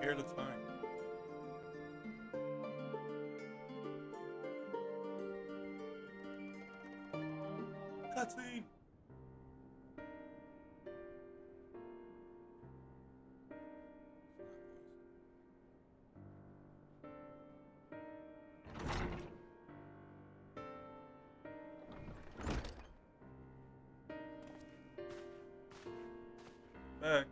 Ahead of time. Cutscene. Back.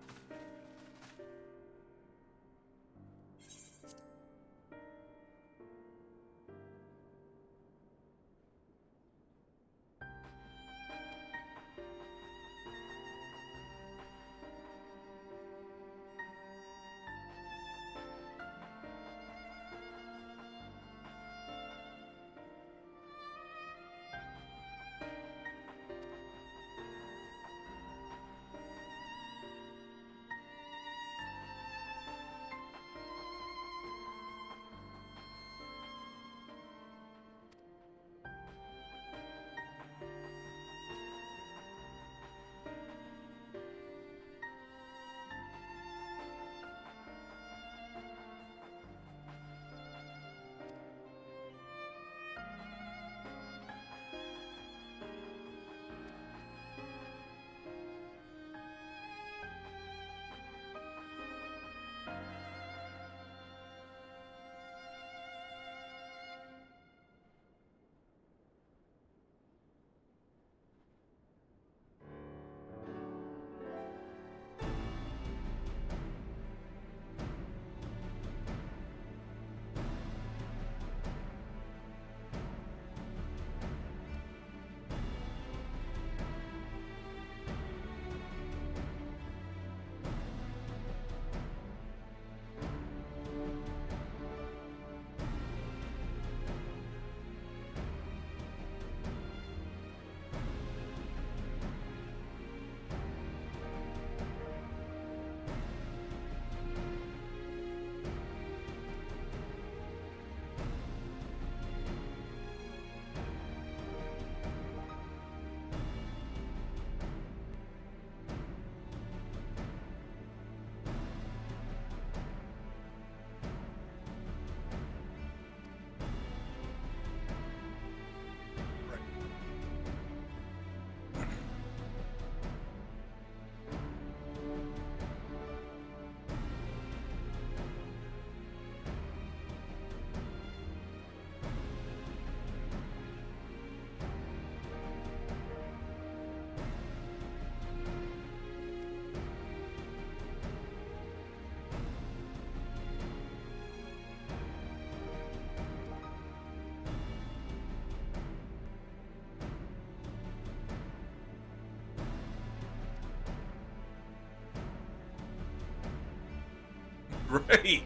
Right.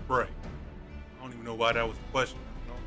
Right. I don't even know why that was the question. You know?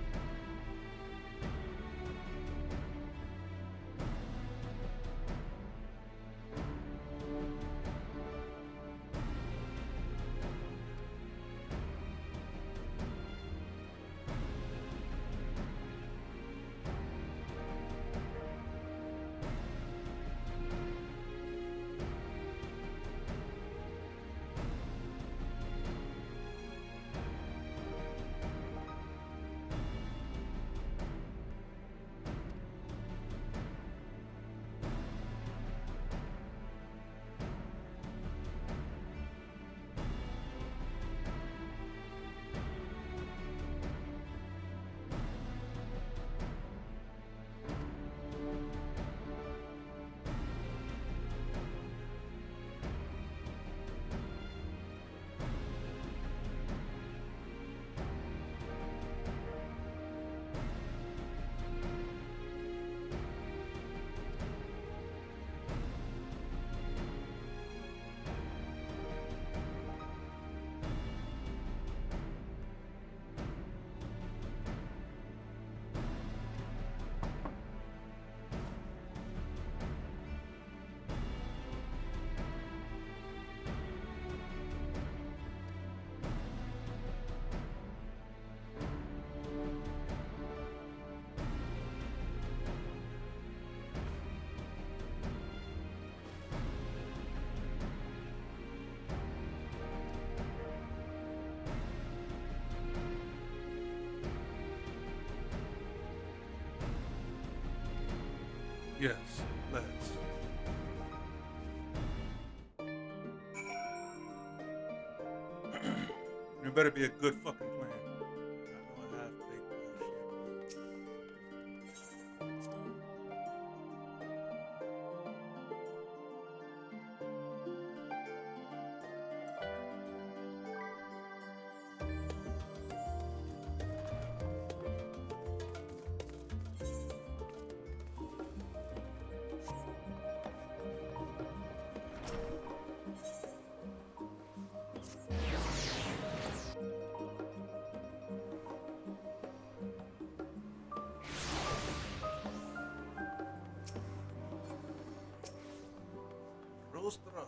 Yes, let's. It better be a good fucking plan. I know I have fake bullshit. Rostra.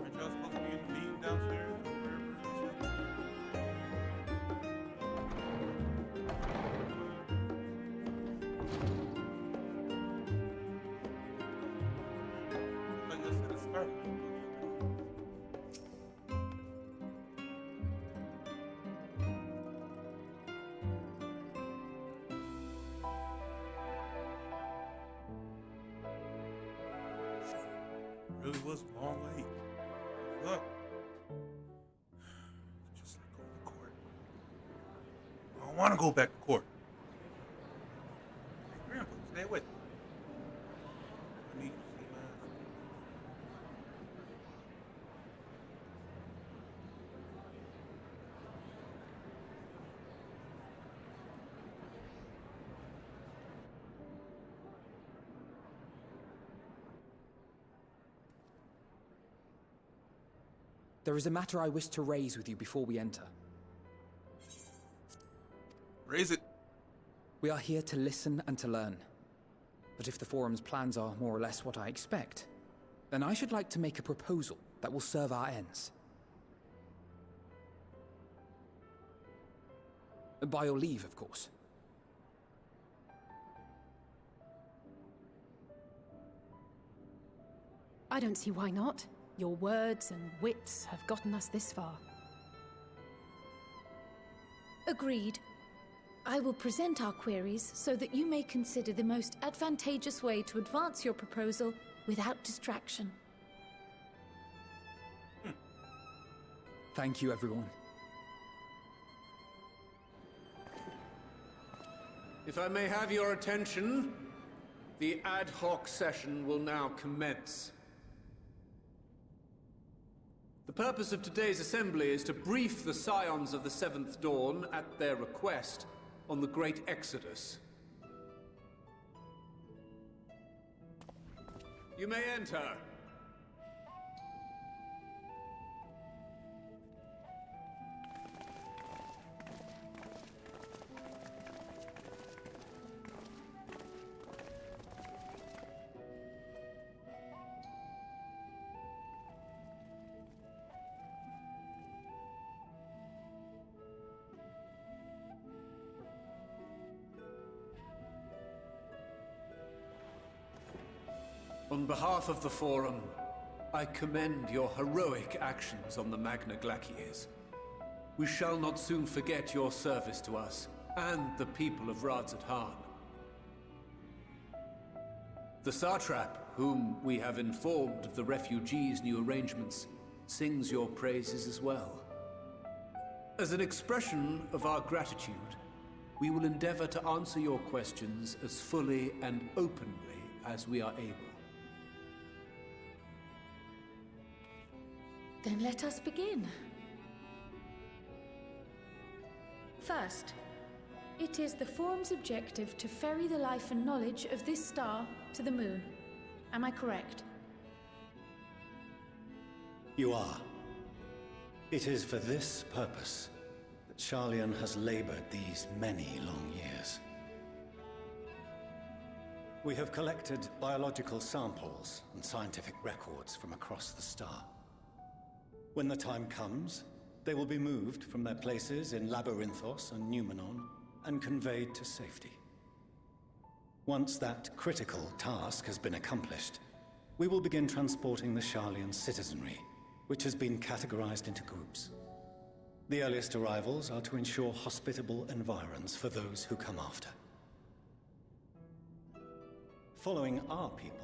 Aren't y'all supposed to be in the meeting downstairs or wherever it is? I guess it started. Really was a long wait. Look. Just like going to court. I don't want to go back to court. Hey, Grandpa, stay with me. I need you to see my ass. There is a matter I wish to raise with you before we enter. Raise it. We are here to listen and to learn. But if the Forum's plans are more or less what I expect, then I should like to make a proposal that will serve our ends. By your leave, of course. I don't see why not. Your words and wits have gotten us this far. Agreed. I will present our queries so that you may consider the most advantageous way to advance your proposal without distraction. Thank you, everyone. If I may have your attention, the ad hoc session will now commence. The purpose of today's assembly is to brief the Scions of the Seventh Dawn, at their request, on the Great Exodus. You may enter. On behalf of the Forum, I commend your heroic actions on the Magna Glaciers. We shall not soon forget your service to us and the people of Radzat-Han. The Satrap, whom we have informed of the refugees' new arrangements, sings your praises as well. As an expression of our gratitude, we will endeavor to answer your questions as fully and openly as we are able. Then let us begin. First, it is the Forum's objective to ferry the life and knowledge of this star to the moon. Am I correct? You are. It is for this purpose that Sharlayan has labored these many long years. We have collected biological samples and scientific records from across the star. When the time comes, they will be moved from their places in Labyrinthos and Numenon and conveyed to safety. Once that critical task has been accomplished, we will begin transporting the Sharlayan citizenry, which has been categorized into groups. The earliest arrivals are to ensure hospitable environs for those who come after. Following our people,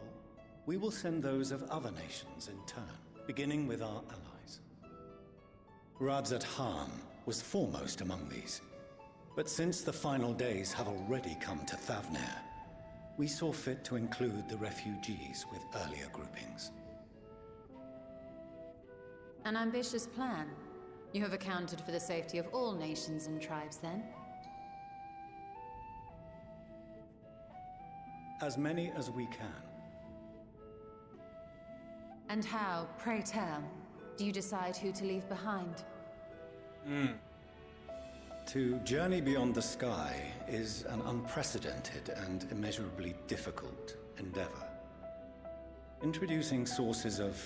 we will send those of other nations in turn, beginning with our allies. Radzat-Han was foremost among these, but since the final days have already come to Thavnair, we saw fit to include the refugees with earlier groupings. An ambitious plan. You have accounted for the safety of all nations and tribes, then? As many as we can. And how, pray tell, do you decide who to leave behind? To journey beyond the sky is an unprecedented and immeasurably difficult endeavor. Introducing sources of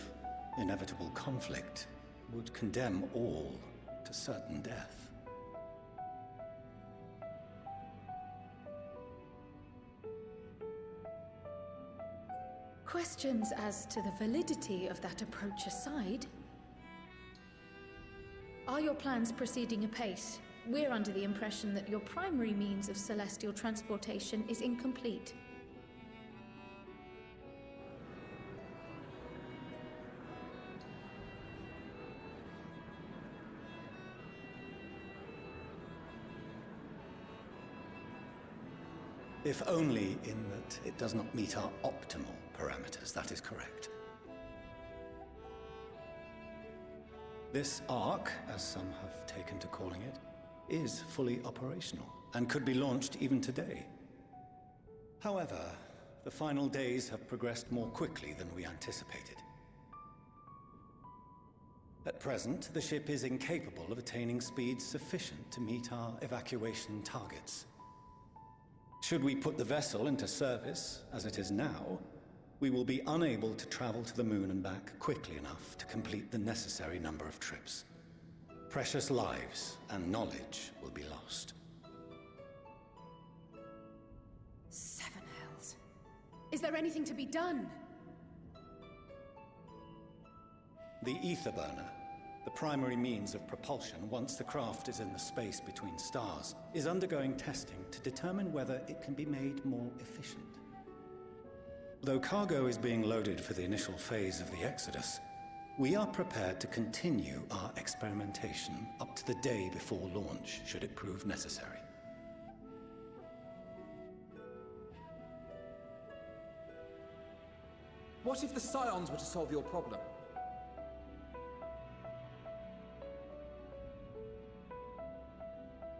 inevitable conflict would condemn all to certain death. Questions as to the validity of that approach aside, are your plans proceeding apace? We're under the impression that your primary means of celestial transportation is incomplete. If only in that it does not meet our optimal parameters, that is correct. This Ark, as some have taken to calling it, is fully operational and could be launched even today. However, the final days have progressed more quickly than we anticipated. At present, the ship is incapable of attaining speeds sufficient to meet our evacuation targets. Should we put the vessel into service, as it is now, we will be unable to travel to the moon and back quickly enough to complete the necessary number of trips. Precious lives and knowledge will be lost. Seven hells. Is there anything to be done? The ether burner, the primary means of propulsion once the craft is in the space between stars, is undergoing testing to determine whether it can be made more efficient. Though cargo is being loaded for the initial phase of the Exodus, We are prepared to continue our experimentation up to the day before launch, should it prove necessary. What if the Scions were to solve your problem?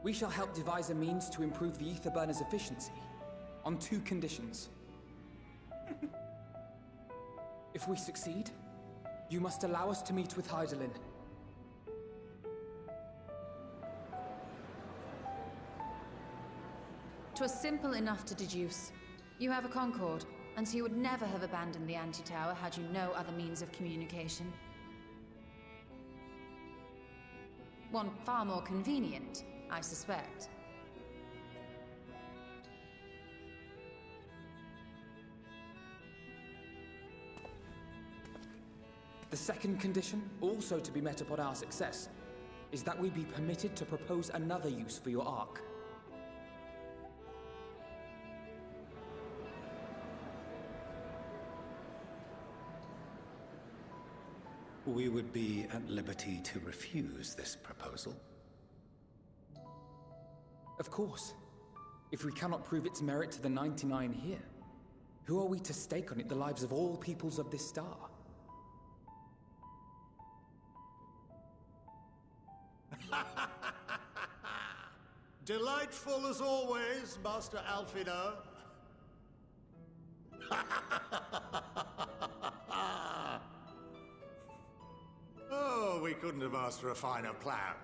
We shall help devise a means to improve the ether burner's efficiency, on 2 conditions. If we succeed, you must allow us to meet with Hydaelyn. 'Twas simple enough to deduce. You have a Concord, and so you would never have abandoned the anti-tower had you no other means of communication. One far more convenient, I suspect. The second condition, also to be met upon our success, is that we be permitted to propose another use for your Ark. We would be at liberty to refuse this proposal. Of course. If we cannot prove its merit to the 99 here, who are we to stake on it the lives of all peoples of this star? Delightful as always, Master Alfino. Oh, we couldn't have asked for a finer plan.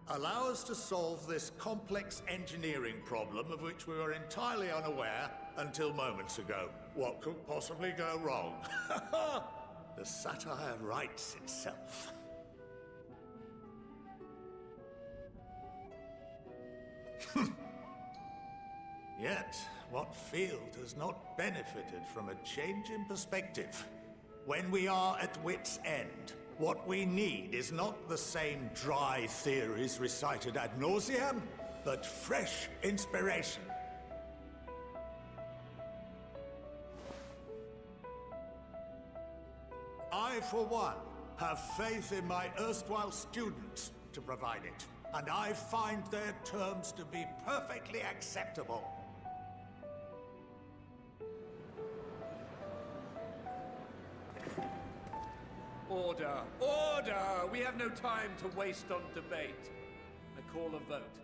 Allow us to solve this complex engineering problem of which we were entirely unaware until moments ago. What could possibly go wrong? The satire writes itself. Yet, what field has not benefited from a change in perspective? When we are at wit's end, what we need is not the same dry theories recited ad nauseam, but fresh inspiration. I, for one, have faith in my erstwhile students to provide it, and I find their terms to be perfectly acceptable. Order! Order! We have no time to waste on debate. I call a vote.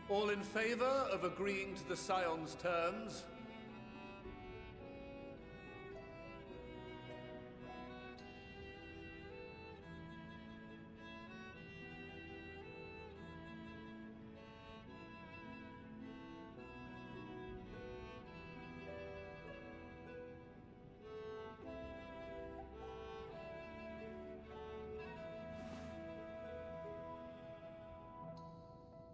All in favor of agreeing to the Scion's terms?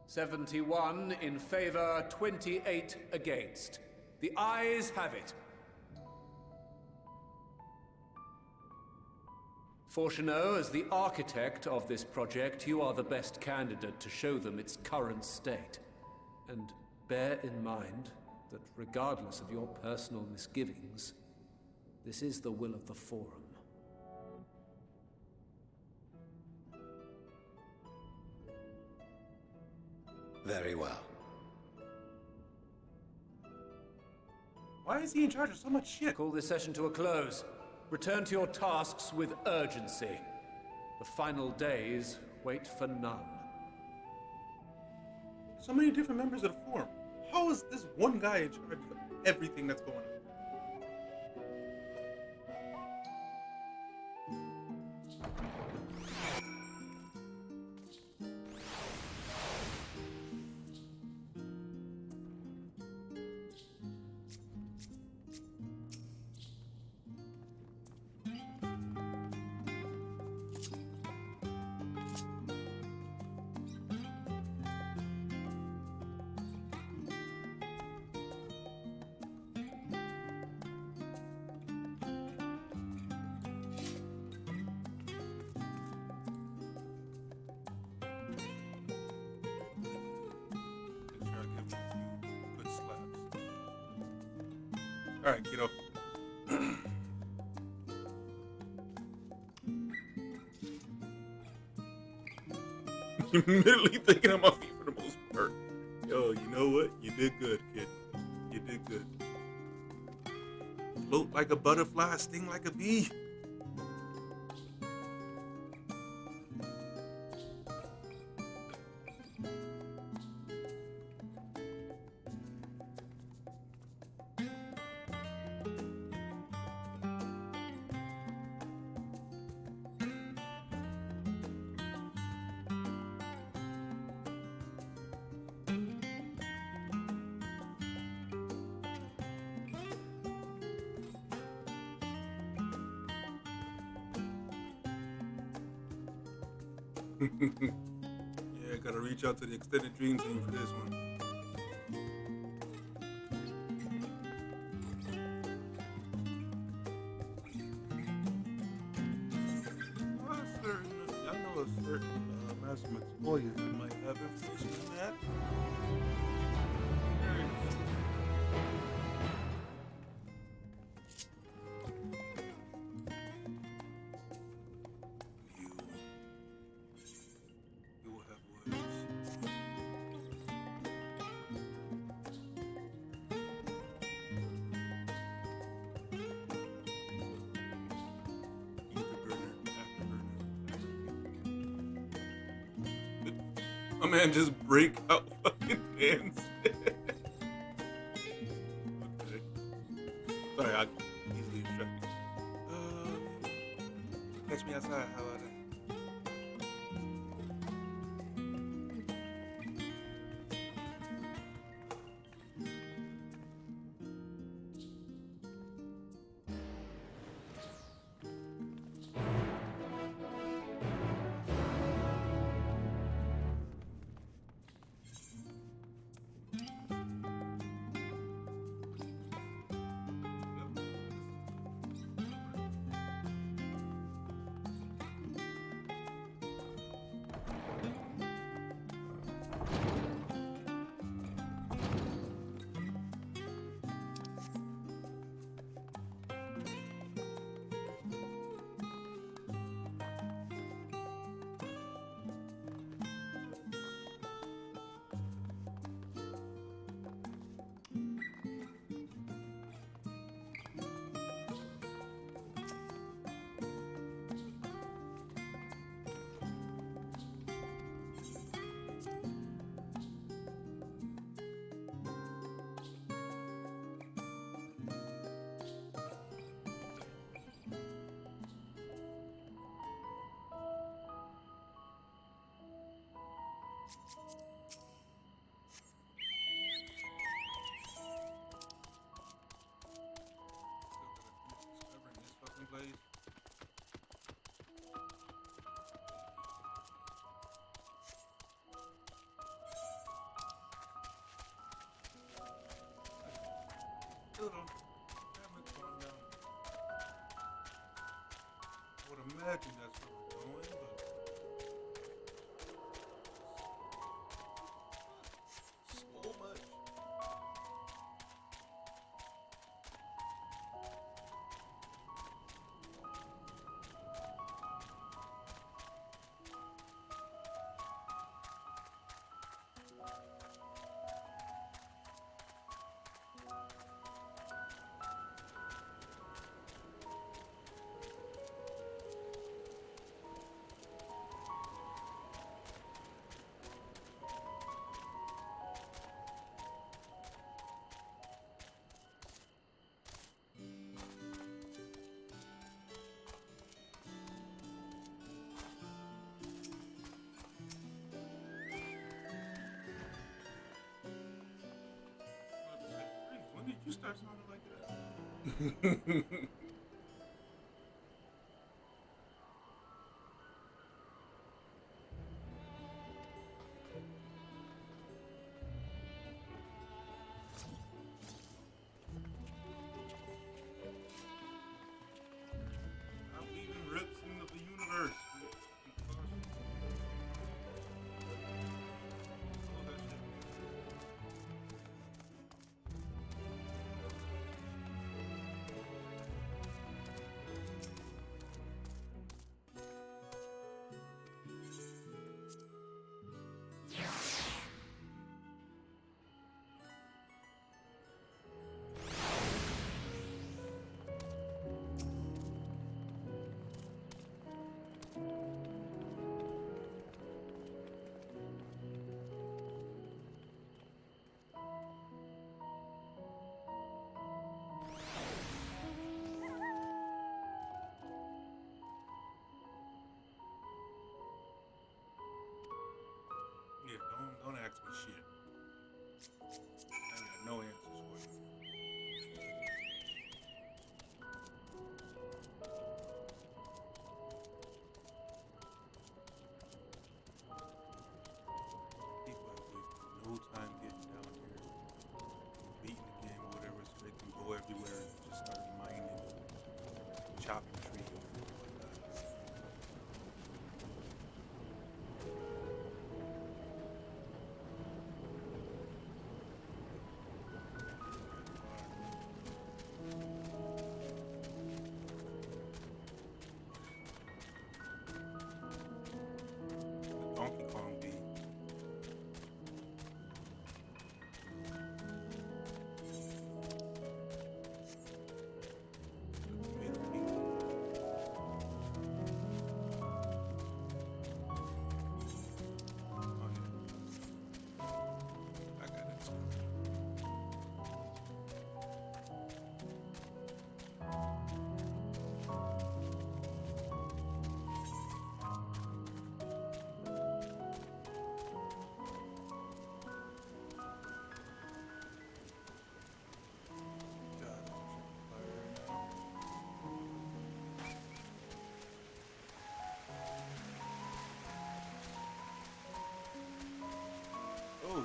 "71 in favor, 28 against. The ayes have it. Fortuneau, as the architect of this project, you are the best candidate to show them its current state. And bear in mind that regardless of your personal misgivings, this is the will of the Forum. Very well. Why is he in charge of so much shit? Call this session to a close. Return to your tasks with urgency. The final days wait for none. So many different members of the Forum. How is this one guy in charge of everything that's going on? Alright, kiddo. Immediately thinking on my feet for the most part. Yo, you know what? You did good, kid. You did good. Float like a butterfly, sting like a bee. Yeah, gotta reach out to the extended dream team for this one. I know a certain Master Matoya that might have information on that. You will have words. My man just break out fucking hands. Okay. Sorry, I easily distracted. Catch me outside. How about that? Place. Still don't haven't gone down. I would imagine that's where we're going, but so much. When did you start sounding like that? I'm leaving rips into the universe.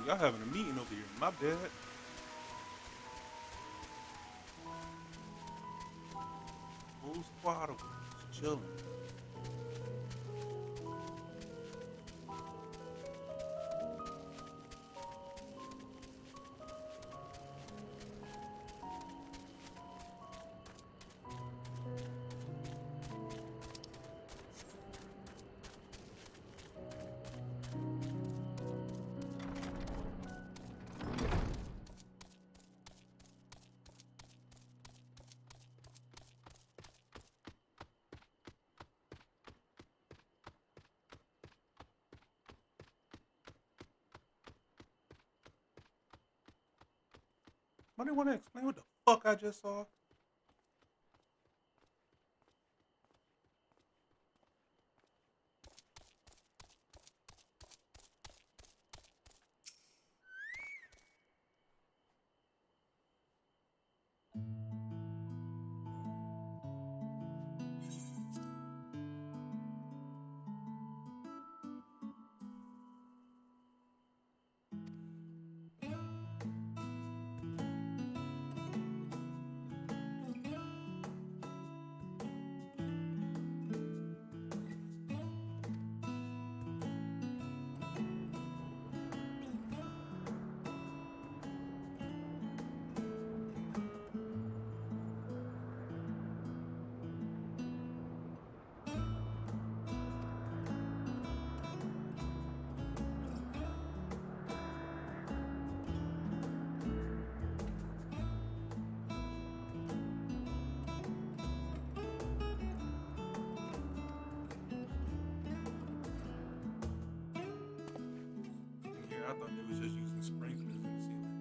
y'all having a meeting over here. My bad. Full squad over here, just chilling. Somebody want to explain what the fuck I just saw? Yeah, I thought they was just using sprinklers in the ceiling.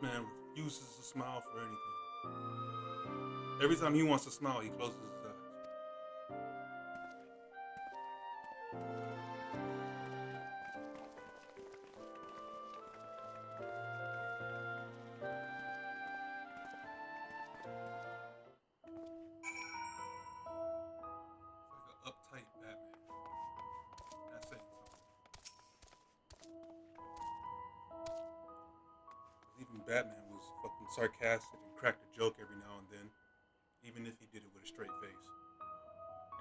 man refuses to smile for anything. Every time he wants to smile, he closes his eyes. It's like an uptight Batman. That's saying something. Even Batman was fucking sarcastic and cracked a joke every now and then, even if he did it with a straight face.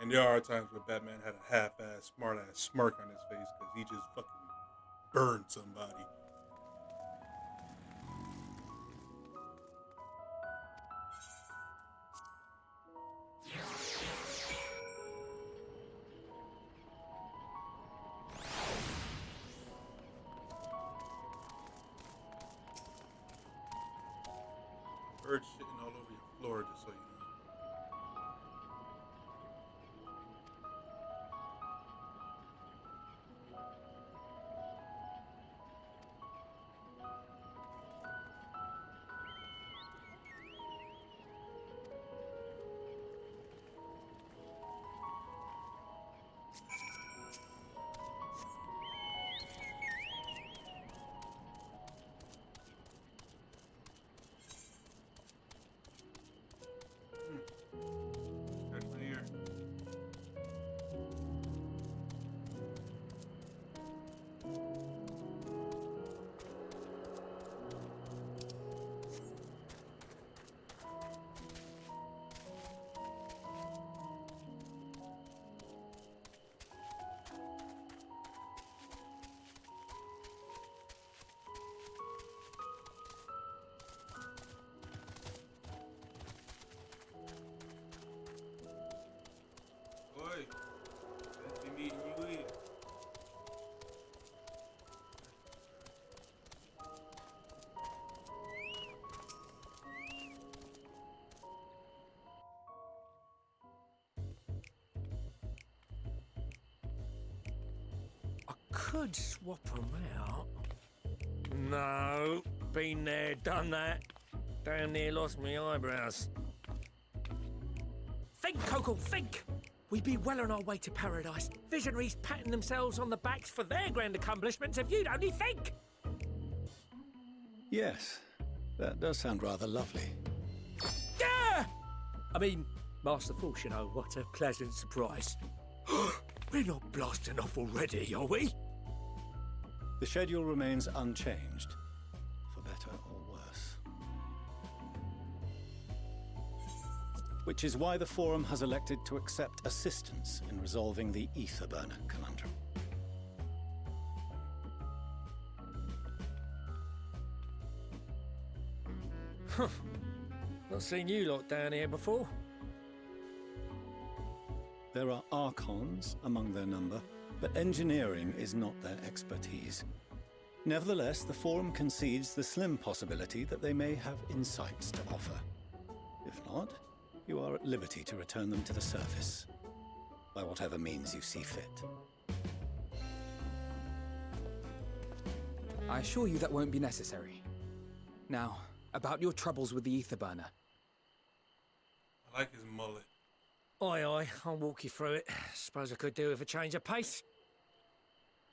And there are times where Batman had a half-ass, smart-ass smirk on his face because he just fucking burned somebody. Birds shitting all over your floor, just so you know. Actually, here. Oi, let's be meeting you in. I could swap them out. No, been there, done that. Damn near lost my eyebrows. Think, Coco, think! We'd be well on our way to paradise. Visionaries patting themselves on the backs for their grand accomplishments if you'd only think! Yes, that does sound rather lovely. Yeah! I mean, Master Force, you know, what a pleasant surprise. We're not blasting off already, are we? The schedule remains unchanged, for better or worse. Which is why the Forum has elected to accept assistance in resolving the ether burner conundrum. Not seen you lot down here before. There are Archons among their number, but engineering is not their expertise. Nevertheless, the Forum concedes the slim possibility that they may have insights to offer. If not, you are at liberty to return them to the surface, by whatever means you see fit. I assure you that won't be necessary. Now, about your troubles with the ether burner. I like his mullet. Aye, aye, I'll walk you through it. Suppose I could do with a change of pace.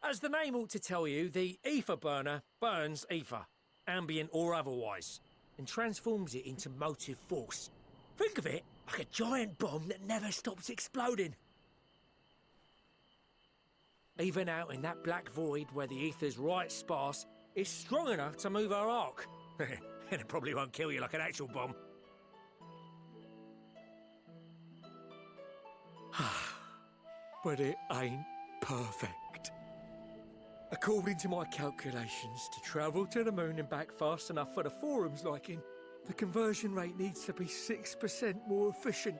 As the name ought to tell you, the ether burner burns ether, ambient or otherwise, and transforms it into motive force. Think of it like a giant bomb that never stops exploding. Even out in that black void where the ether's right sparse, it's strong enough to move our arc. And it probably won't kill you like an actual bomb. But it ain't perfect. According to my calculations, to travel to the moon and back fast enough for the Forum's liking, the conversion rate needs to be 6% more efficient.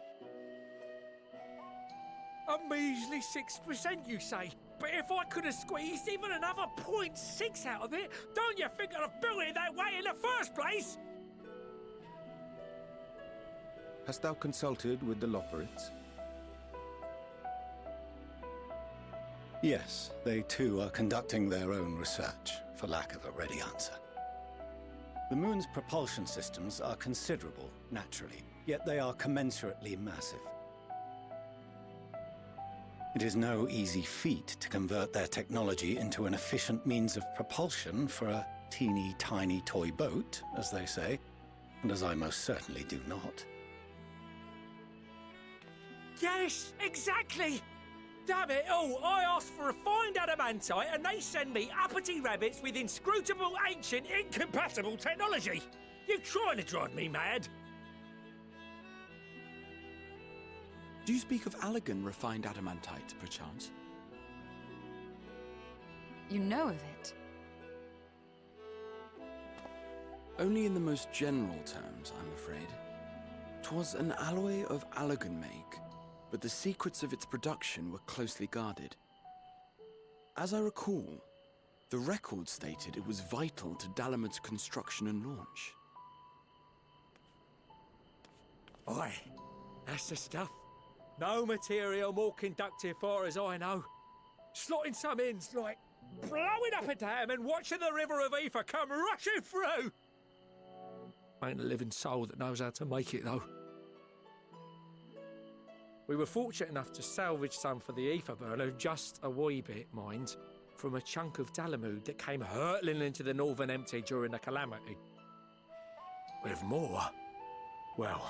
A measly 6%, you say? But if I could have squeezed even another 0.6 out of it, don't you think I'd have built it that way in the first place? Hast thou consulted with the Loperids? Yes, they too are conducting their own research, for lack of a ready answer. The moon's propulsion systems are considerable, naturally, yet they are commensurately massive. It is no easy feat to convert their technology into an efficient means of propulsion for a teeny tiny toy boat, as they say, and as I most certainly do not. Yes, exactly! Damn it all, I asked for refined adamantite and they send me uppity rabbits with inscrutable, ancient, incompatible technology! You're trying to drive me mad! Do you speak of Allegan refined adamantite, perchance? You know of it? Only in the most general terms, I'm afraid. 'Twas an alloy of Allegan make, but the secrets of its production were closely guarded. As I recall, the record stated it was vital to Dalamud's construction and launch. Aye, that's the stuff. No material more conductive far as I know. Slotting some ins like blowing up a dam and watching the river of Aoife come rushing through. Ain't a living soul that knows how to make it though. We were fortunate enough to salvage some for the Aoife burner, just a wee bit, mind, from a chunk of Dalamud that came hurtling into the Northern Empty during the calamity. With more, well,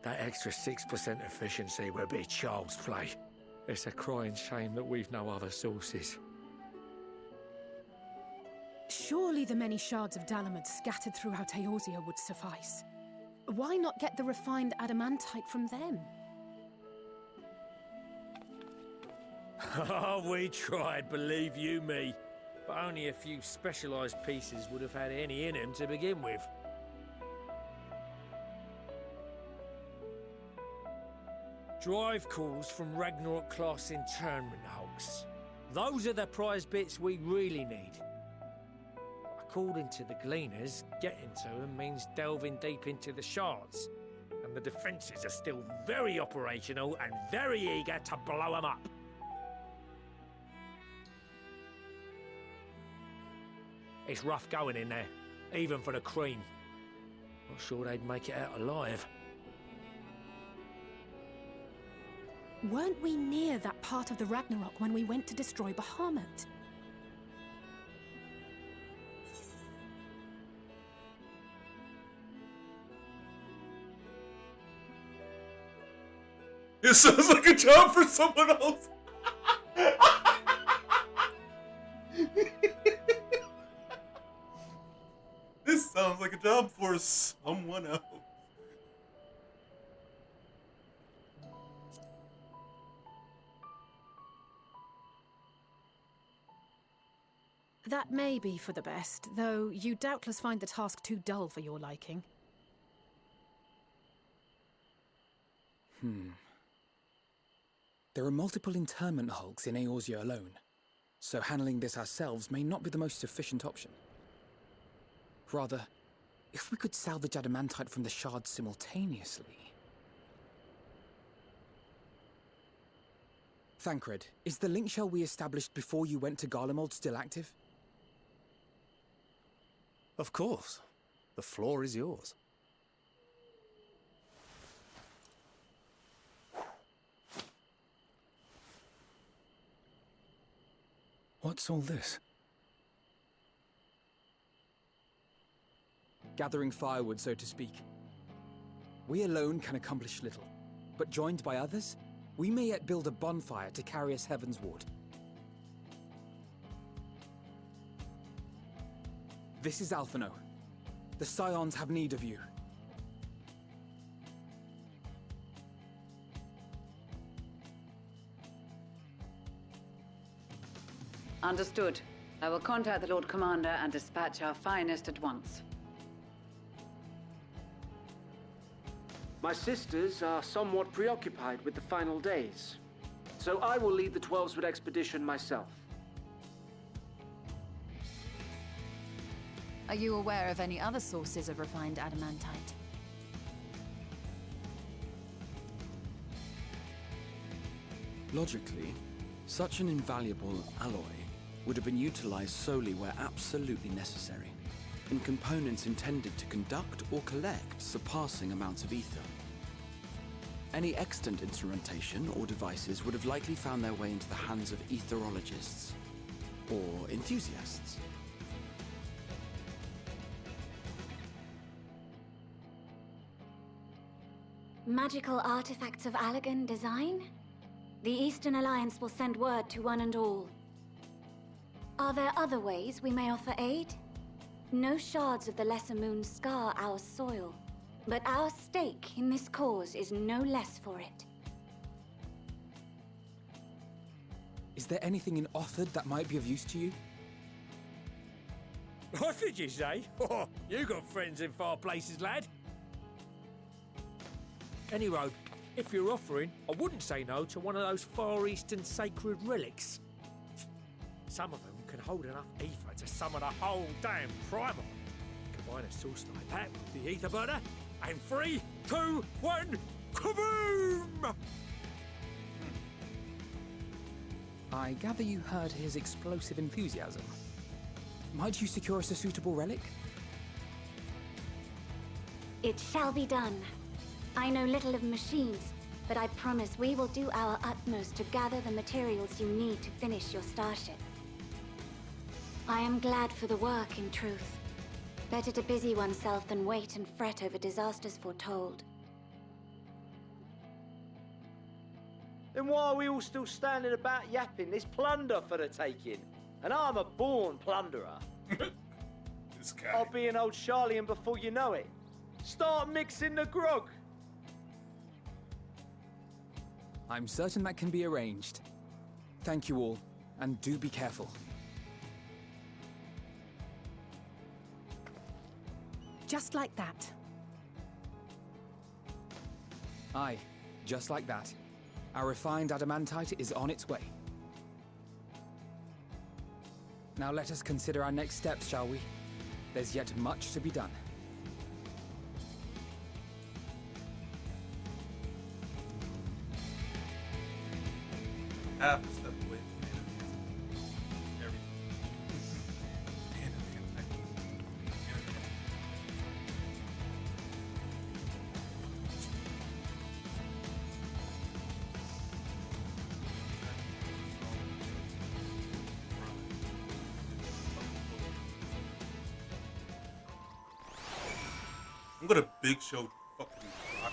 that extra 6% efficiency would be child's play. It's a crying shame that we've no other sources. Surely the many shards of Dalamud scattered throughout Eorzea would suffice. Why not get the refined adamantite from them? Oh, we tried, believe you me. But only a few specialised pieces would have had any in them to begin with. Drive calls from Ragnarok-class internment hulks. Those are the prize bits we really need. According to the Gleaners, getting to them means delving deep into the shards. And the defences are still very operational and very eager to blow them up. It's rough going in there, even for the cream. Not sure they'd make it out alive. Weren't we near that part of the Ragnarok when we went to destroy Bahamut? It sounds like a job for someone else. This sounds like a job for someone else. That may be for the best, though you doubtless find the task too dull for your liking. There are multiple interment hulks in Eorzea alone, so handling this ourselves may not be the most efficient option. Rather, if we could salvage adamantite from the shards simultaneously... Thancred, is the link shell we established before you went to Garlemald still active? Of course. The floor is yours. What's all this? Gathering firewood, so to speak. We alone can accomplish little, but joined by others, we may yet build a bonfire to carry us heavensward. This is Alphino. The Scions have need of you. Understood. I will contact the Lord Commander and dispatch our finest at once. My sisters are somewhat preoccupied with the final days, so I will lead the 12-Sword expedition myself. Are you aware of any other sources of refined adamantite? Logically, such an invaluable alloy would have been utilized solely where absolutely necessary. in components intended to conduct or collect surpassing amounts of ether. Any extant instrumentation or devices would have likely found their way into the hands of etherologists or enthusiasts. Magical artifacts of Allagan design? The Eastern Alliance will send word to one and all. Are there other ways we may offer aid? No shards of the Lesser Moon scar our soil, but our stake in this cause is no less for it. Is there anything in Othard that might be of use to you? What did you say? Oh, you got friends in far places, lad. Any road, if you're offering, I wouldn't say no to one of those Far Eastern sacred relics. Some of them can hold enough ether to summon a whole damn primal. Combine a source like that with the ether burner, and 3, 2, 1, kaboom! I gather you heard his explosive enthusiasm. Might you secure us a suitable relic? It shall be done. I know little of machines, but I promise we will do our utmost to gather the materials you need to finish your starship. I am glad for the work, in truth. Better to busy oneself than wait and fret over disasters foretold. Then why are we all still standing about yapping? There's plunder for the taking. And I'm a born plunderer. This guy. I'll be an old Charlian before you know it. Start mixing the grog. I'm certain that can be arranged. Thank you all, and do be careful. Just like that. Aye, just like that. Our refined adamantite is on its way. Now let us consider our next steps, shall we? There's yet much to be done. Half a step away from I'm gonna big show fucking rock.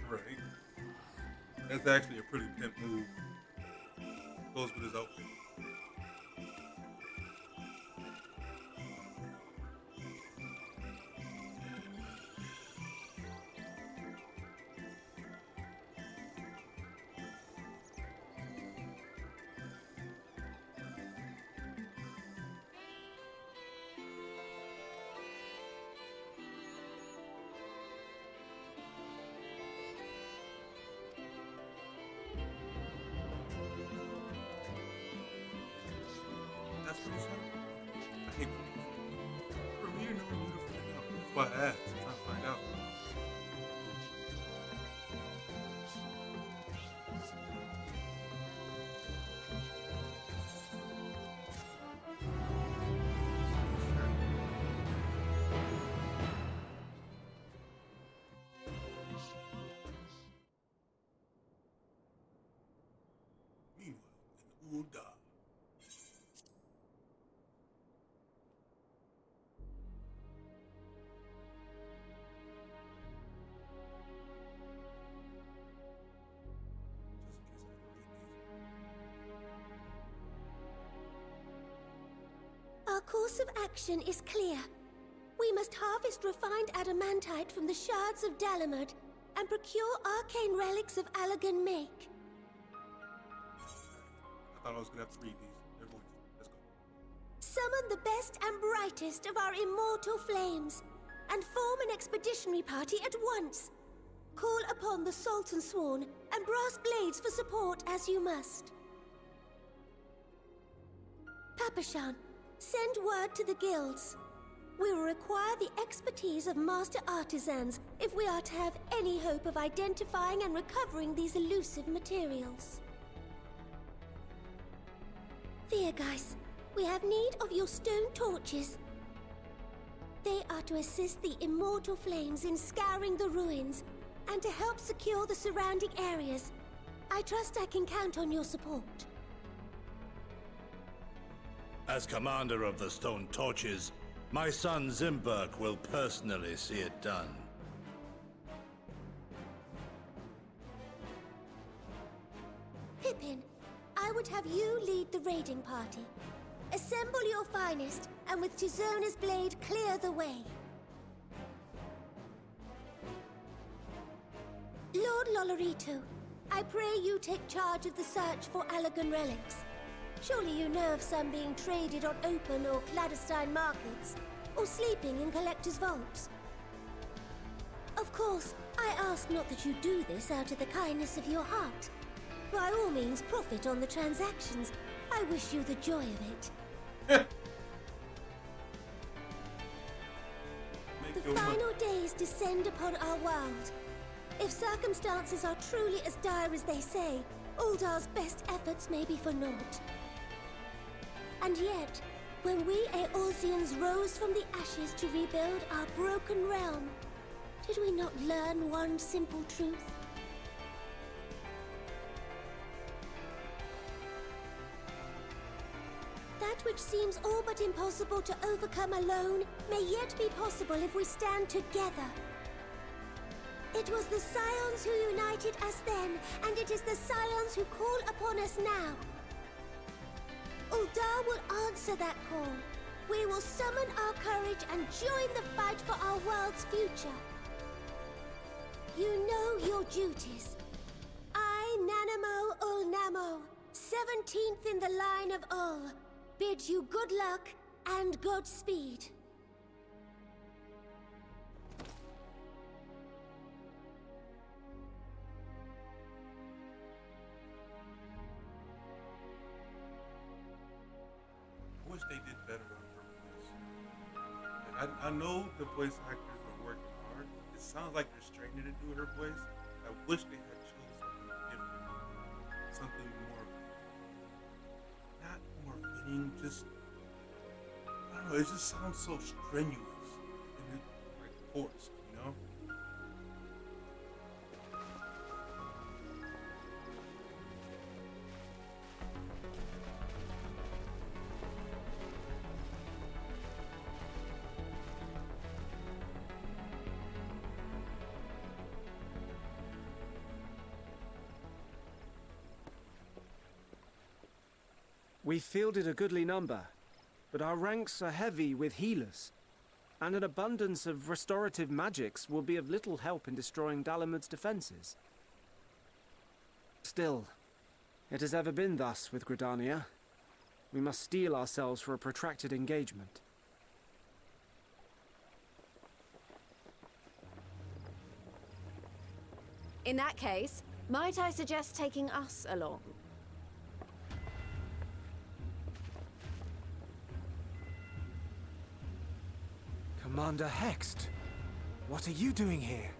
Right. That's actually a pretty pimp move. Goes with his outfit. That's what he said. I hate it. For me to know who to find out. That's why I asked. I'm trying to find out. Meanwhile, in Ulda. Our course of action is clear. We must harvest refined adamantite from the shards of Dalamud and procure arcane relics of Allagan make. I thought I was gonna have to read these. They're going to. Let's go. Summon the best and brightest of our immortal flames and form an expeditionary party at once. Call upon the Sultan Sworn and Brass Blades for support as you must. Capuchin, send word to the guilds. We will require the expertise of master artisans if we are to have any hope of identifying and recovering these elusive materials. Viergeist, we have need of your stone torches. They are to assist the immortal flames in scouring the ruins and to help secure the surrounding areas. I trust I can count on your support. As commander of the Stone Torches, my son Zimberk will personally see it done. Pippin, I would have you lead the raiding party. Assemble your finest, and with Tizona's blade, clear the way. Lord Lolorito, I pray you take charge of the search for Allagan relics. Surely you know of some being traded on open or clandestine markets, or sleeping in collectors' vaults. Of course, I ask not that you do this out of the kindness of your heart. By all means, profit on the transactions. I wish you the joy of it. The final days descend upon our world. If circumstances are truly as dire as they say, Uldar's best efforts may be for naught. And yet, when we Eorzeans rose from the ashes to rebuild our broken realm, did we not learn one simple truth? That which seems all but impossible to overcome alone may yet be possible if we stand together. It was the Scions who united us then, and it is the Scions who call upon us now. Uldar will answer that call. We will summon our courage and join the fight for our world's future. You know your duties. I, Nanamo Ulnamo, 17th in the line of Ul, bid you good luck and Godspeed. I wish they did better on her voice. And I know the voice actors are working hard. It sounds like they're straining to do her voice. I wish they had chosen something different. Something more, not more fitting, just, I don't know, it just sounds so strenuous and like forced, you know? We fielded a goodly number, but our ranks are heavy with healers, and an abundance of restorative magics will be of little help in destroying Dalamud's defenses. Still, it has ever been thus with Gridania. We must steel ourselves for a protracted engagement. In that case, might I suggest taking us along? Commander Hext, what are you doing here?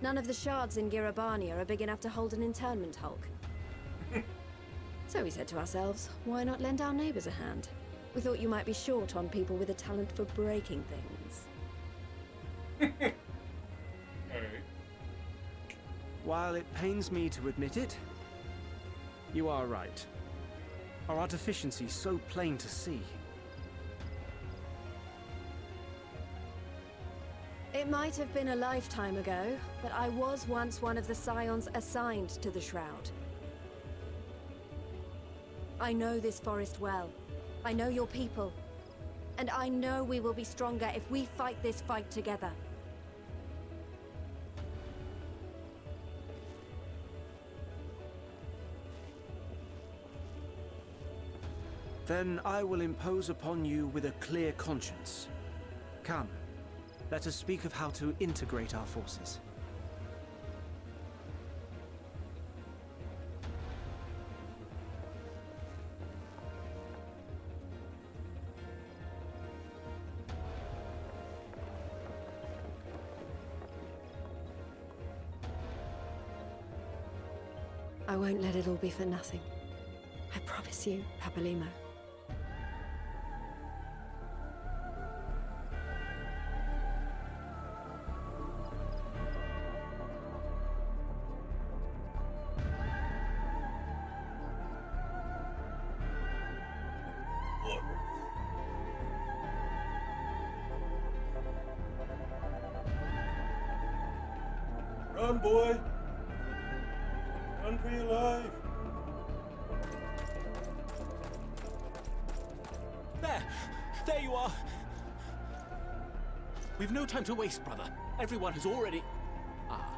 None of the shards in Girabania are big enough to hold an internment hulk. So we said to ourselves, why not lend our neighbors a hand? We thought you might be short on people with a talent for breaking things. While it pains me to admit it, you are right. Our deficiency so plain to see. It might have been a lifetime ago, but I was once one of the Scions assigned to the Shroud. I know this forest well. I know your people. And I know we will be stronger if we fight this fight together. Then I will impose upon you with a clear conscience. Come. Let us speak of how to integrate our forces. I won't let it all be for nothing. I promise you, Papalimo. Run, boy! Run for your life! There you are! We've no time to waste, brother. Everyone has already... Ah.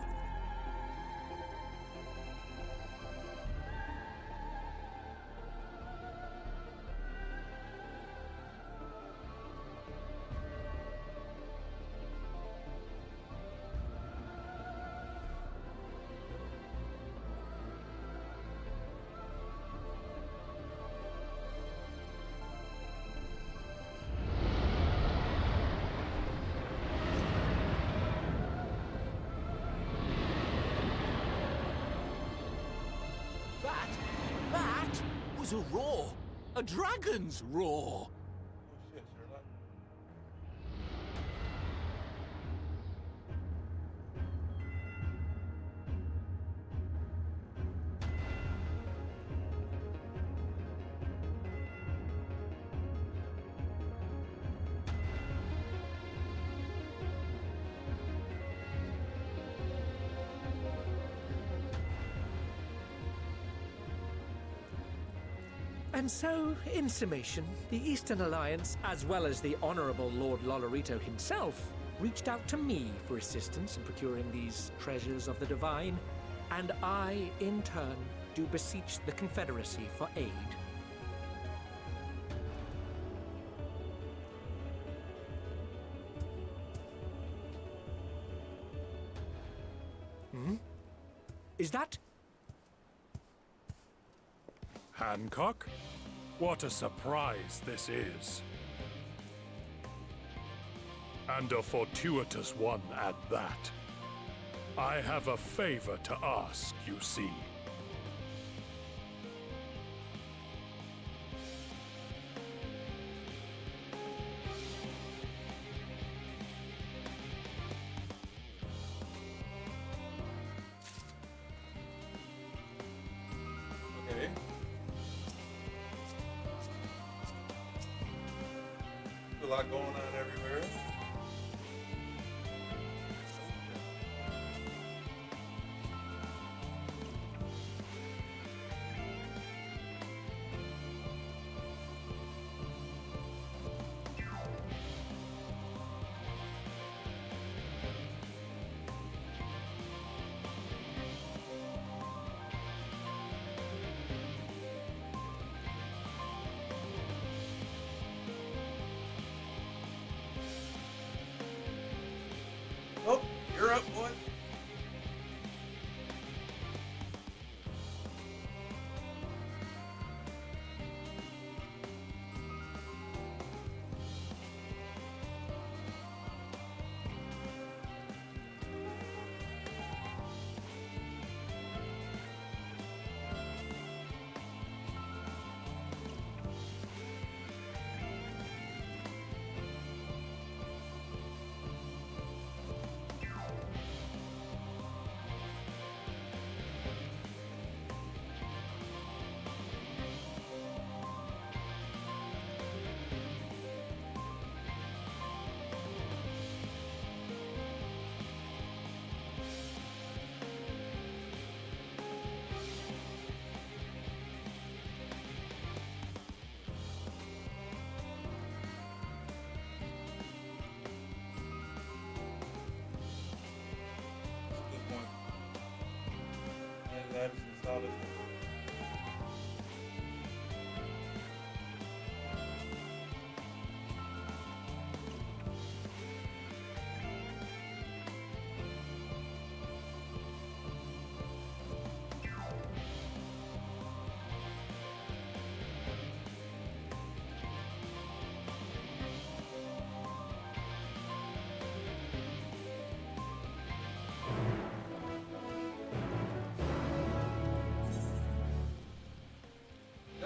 That was a roar! A dragon's roar! Oh shit, Sherlock. And so, in summation, the Eastern Alliance, as well as the Honourable Lord Lolorito himself, reached out to me for assistance in procuring these treasures of the divine, and I, in turn, do beseech the Confederacy for aid. Is that... Hancock? What a surprise this is. And a fortuitous one at that. I have a favor to ask, you see. Okay. A lot going on everywhere. Oh, you're up, boy. Good point. And that is a solid point.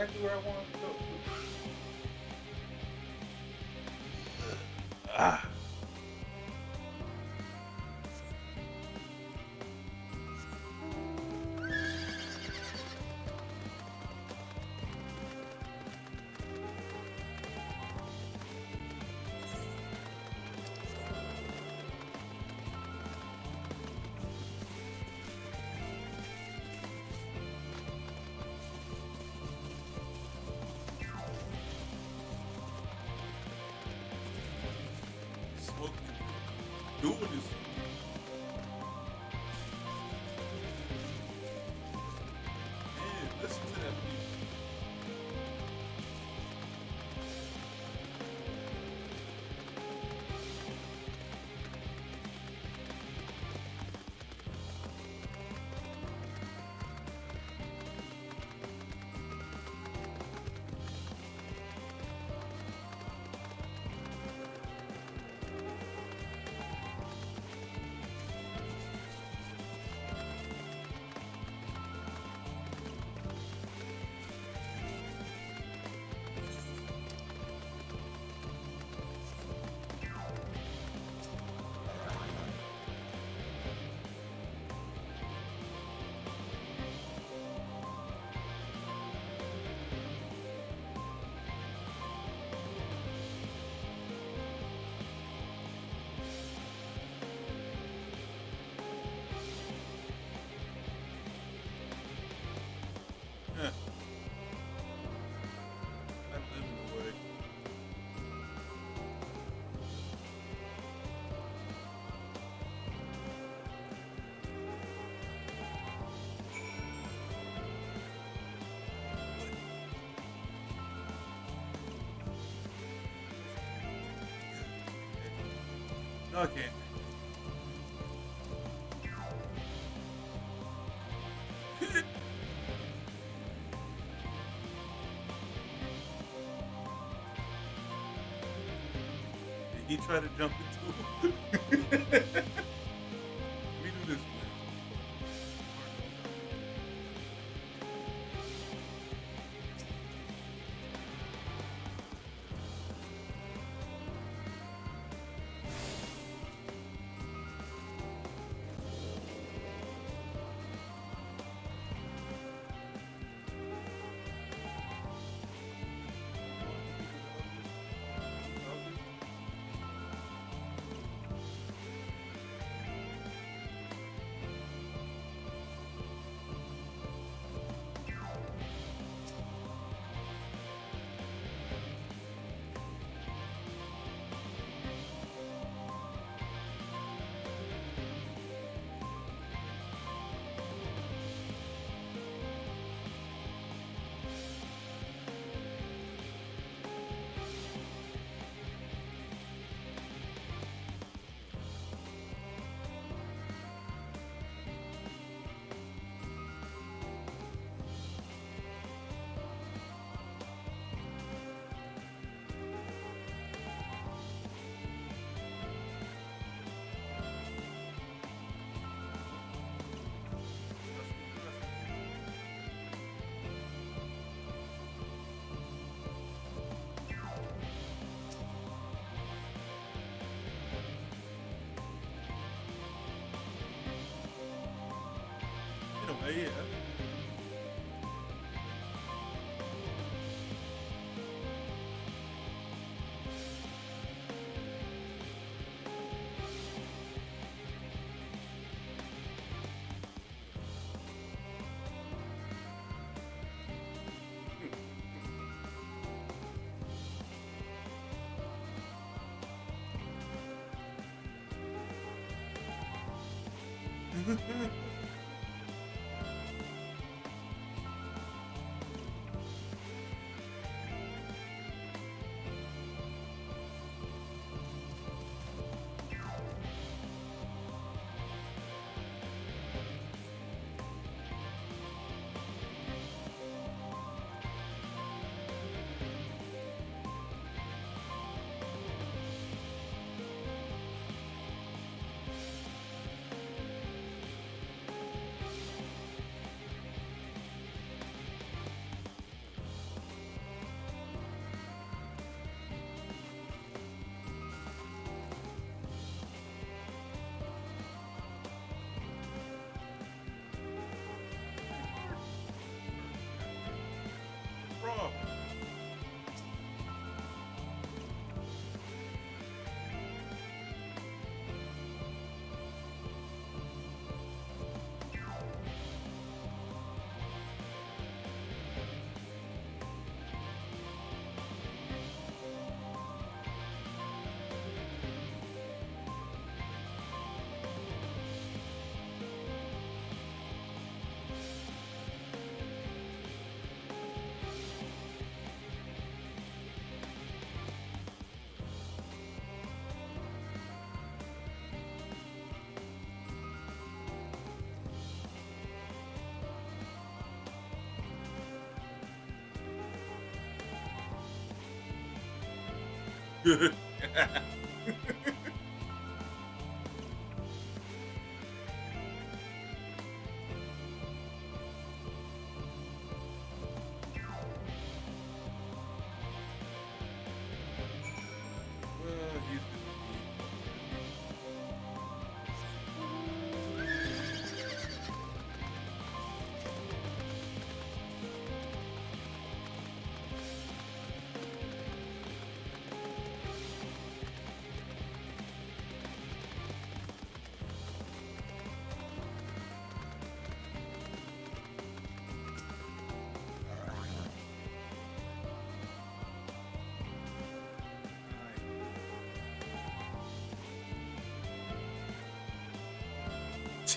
exactly where I want to go. Ah. Smoking, doing this. Man, listen to that beat. Yeah. I'm living away. No, I can't. Did he try to jump into? Let me do this, man. In a way, yeah.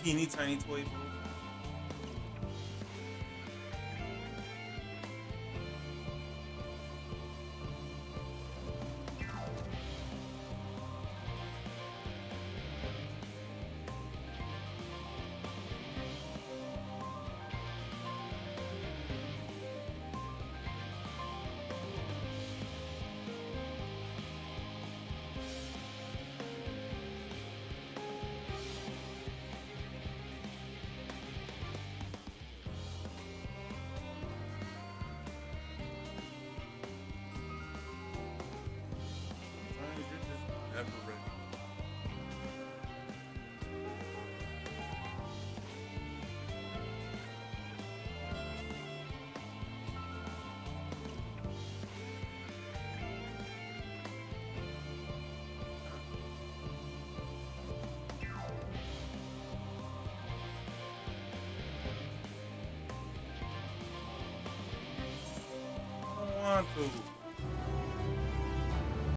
Teeny tiny toy boat. Never ready. I don't want to.